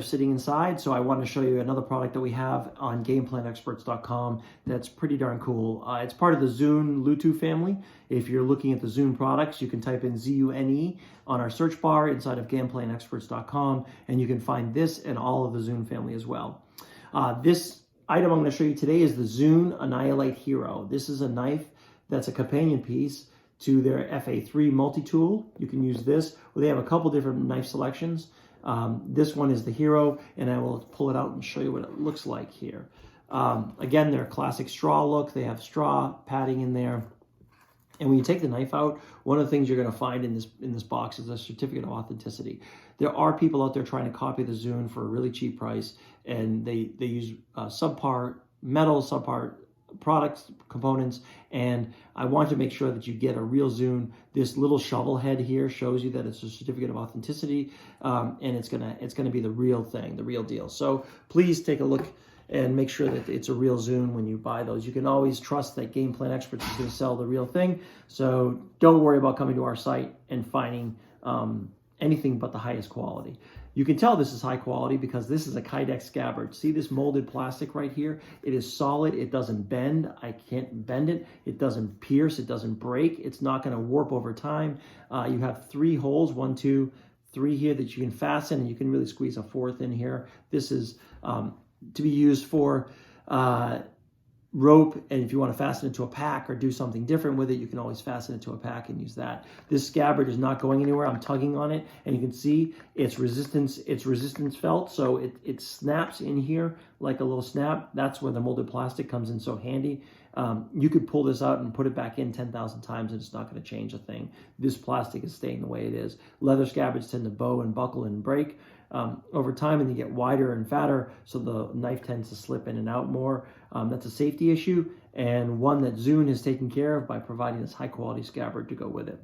sitting inside, so I wanted to show you another product that we have on GamePlanExperts.com that's pretty darn cool. It's part of the Zune Lotoo family. If you're looking at the Zune products, you can type in Zune on our search bar inside of GamePlanExperts.com, and you can find this and all of the Zune family as well. This item I'm going to show you today is the Zune Annihilate Hero. This is a knife that's a companion piece to their FA3 multi-tool. You can use this. Well, they have a couple different knife selections. This one is the Hero, and I will pull it out and show you what it looks like here. Again, they're a classic straw look. They have straw padding in there. And when you take the knife out, one of the things you're going to find in this box is a certificate of authenticity. There are people out there trying to copy the Zune for a really cheap price, and they use subpar metal, subpar products, components, and I want to make sure that you get a real Zune. This little shovel head here shows you that it's a certificate of authenticity, and it's gonna be the real thing, the real deal. So please take a look and make sure that it's a real Zune when you buy those. You can always trust that Game Plan Experts is going to sell the real thing, so don't worry about coming to our site and finding anything but the highest quality. You can tell this is high quality because this is a Kydex scabbard. See this molded plastic right here? It is solid. It doesn't bend. I can't bend it. It doesn't pierce. It doesn't break. It's not going to warp over time. You have 3 holes, 1, 2, 3 here that you can fasten, and you can really squeeze a 4th in here. This is to be used for rope, and if you want to fasten it to a pack or do something different with it, you can always fasten it to a pack and use that. This scabbard is not going anywhere. I'm tugging on it, and you can see it's resistance felt, so it snaps in here like a little snap. That's where the molded plastic comes in so handy. You could pull this out and put it back in 10,000 times and it's not going to change a thing. This plastic is staying the way it is. Leather scabbards tend to bow and buckle and break over time, and they get wider and fatter, so the knife tends to slip in and out more. That's a safety issue, and one that Zune has taken care of by providing this high quality scabbard to go with it.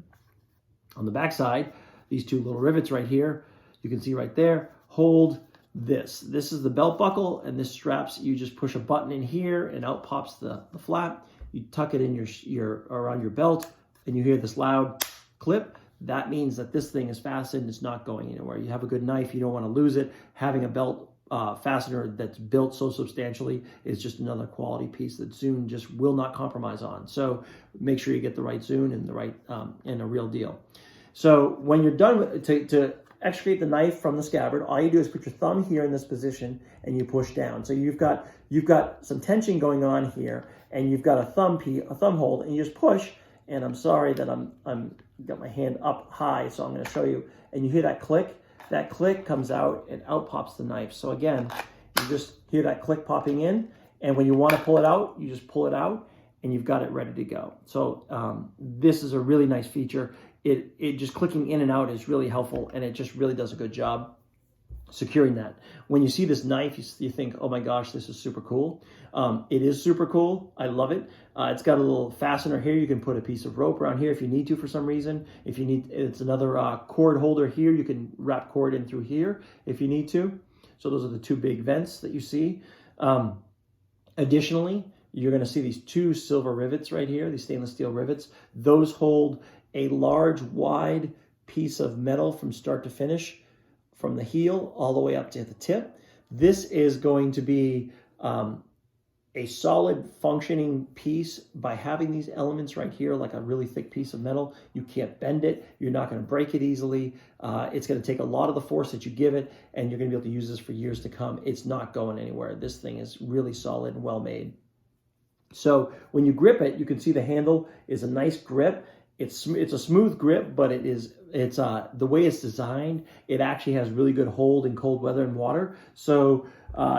On the back side, these 2 little rivets right here, you can see right there, hold this. This is the belt buckle, and this straps, you just push a button in here and out pops the flap. You tuck it in your around your belt, and you hear this loud clip. That means that this thing is fastened. It's not going anywhere. You have a good knife. You don't want to lose it. Having a belt fastener that's built so substantially is just another quality piece that Zune just will not compromise on. So make sure you get the right Zune and the right and a real deal. So when you're done with to extricate the knife from the scabbard, all you do is put your thumb here in this position and you push down. So you've got some tension going on here, and you've got a thumb hold, and you just push. And I'm sorry that I'm got my hand up high, so I'm going to show you. And you hear that click. That click comes out, and out pops the knife. So again, you just hear that click popping in, and when you want to pull it out, you just pull it out, and you've got it ready to go. So this is a really nice feature. It just clicking in and out is really helpful, and it just really does a good job securing that. When you see this knife, you think, oh my gosh, this is super cool. It is super cool. I love it. It's got a little fastener here. You can put a piece of rope around here if you need to for some reason. If you need, it's another cord holder here. You can wrap cord in through here if you need to. So those are the 2 big vents that you see. Additionally, you're going to see these 2 silver rivets right here, these stainless steel rivets. Those hold a large, wide piece of metal from start to finish, from the heel all the way up to the tip. This is going to be a solid functioning piece by having these elements right here, like a really thick piece of metal. You can't bend it. You're not going to break it easily. It's going to take a lot of the force that you give it, and you're going to be able to use this for years to come. It's not going anywhere. This thing is really solid and well made. So when you grip it, you can see the handle is a nice grip. It's a smooth grip, but it's the way it's designed, it actually has really good hold in cold weather and water. So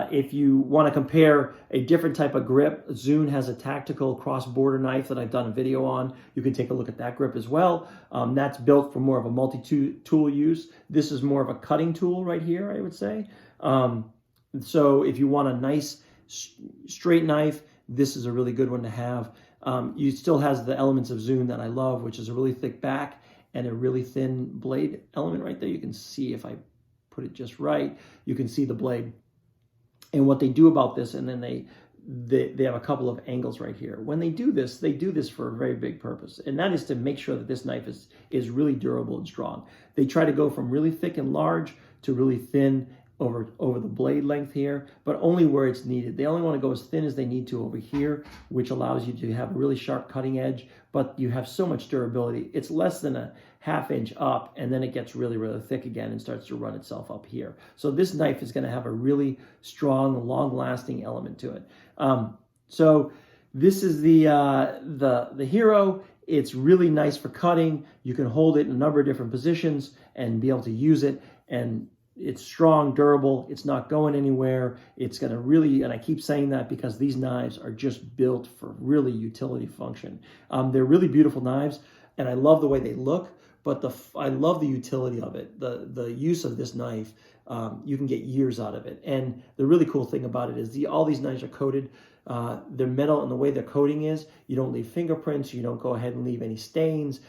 if you want to compare a different type of grip, Zune has a tactical cross-border knife that I've done a video on. You can take a look at that grip as well. That's built for more of a multi-tool use. This is more of a cutting tool right here, I would say. So if you want a nice straight knife, this is a really good one to have. You still has the elements of Zune that I love, which is a really thick back and a really thin blade element right there. You can see, if I put it just right, you can see the blade. And what they do about this, and then they have a couple of angles right here. When they do this for a very big purpose, and that is to make sure that this knife is really durable and strong. They try to go from really thick and large to really thin over the blade length here, but only where it's needed. They only want to go as thin as they need to over here, which allows you to have a really sharp cutting edge, but you have so much durability. It's less than a ½ inch up, and then it gets really, really thick again and starts to run itself up here. So this knife is going to have a really strong, long-lasting element to it. So this is the Hero. It's really nice for cutting. You can hold it in a number of different positions and be able to use it, and it's strong, durable. It's not going anywhere. It's going to really, and I keep saying that because these knives are just built for really utility function. They're really beautiful knives, and I love the way they look, but I love the utility of it. The use of this knife, you can get years out of it. And the really cool thing about it is all these knives are coated. They're metal, and the way their coating is, you don't leave fingerprints, you don't go ahead and leave any stains.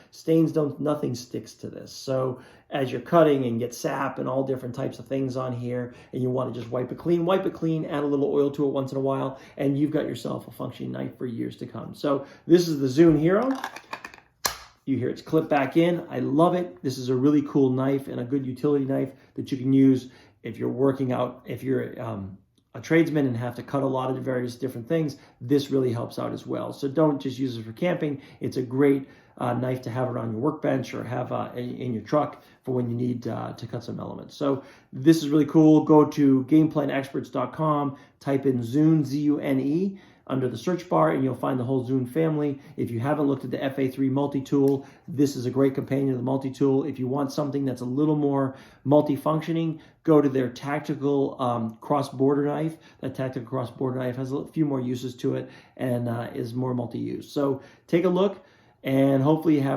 Nothing sticks to this. So as you're cutting and get sap and all different types of things on here, and you want to just wipe it clean, add a little oil to it once in a while, and you've got yourself a functioning knife for years to come. So this is the Zune Hero. You hear it's clipped back in. I love it. This is a really cool knife and a good utility knife that you can use if you're working out, if you're a tradesman and have to cut a lot of various different things. This really helps out as well. So don't just use it for camping. It's a great knife to have around your workbench or have in your truck for when you need to cut some elements. So this is really cool. Go to GameplanExperts.com, type in Zune, Z-U-N-E, under the search bar, and you'll find the whole Zune family. If you haven't looked at the FA3 multi-tool, this is a great companion to the multi-tool. If you want something that's a little more multi-functioning, go to their tactical cross-border knife. That tactical cross-border knife has a few more uses to it and is more multi-use. So take a look, and hopefully you have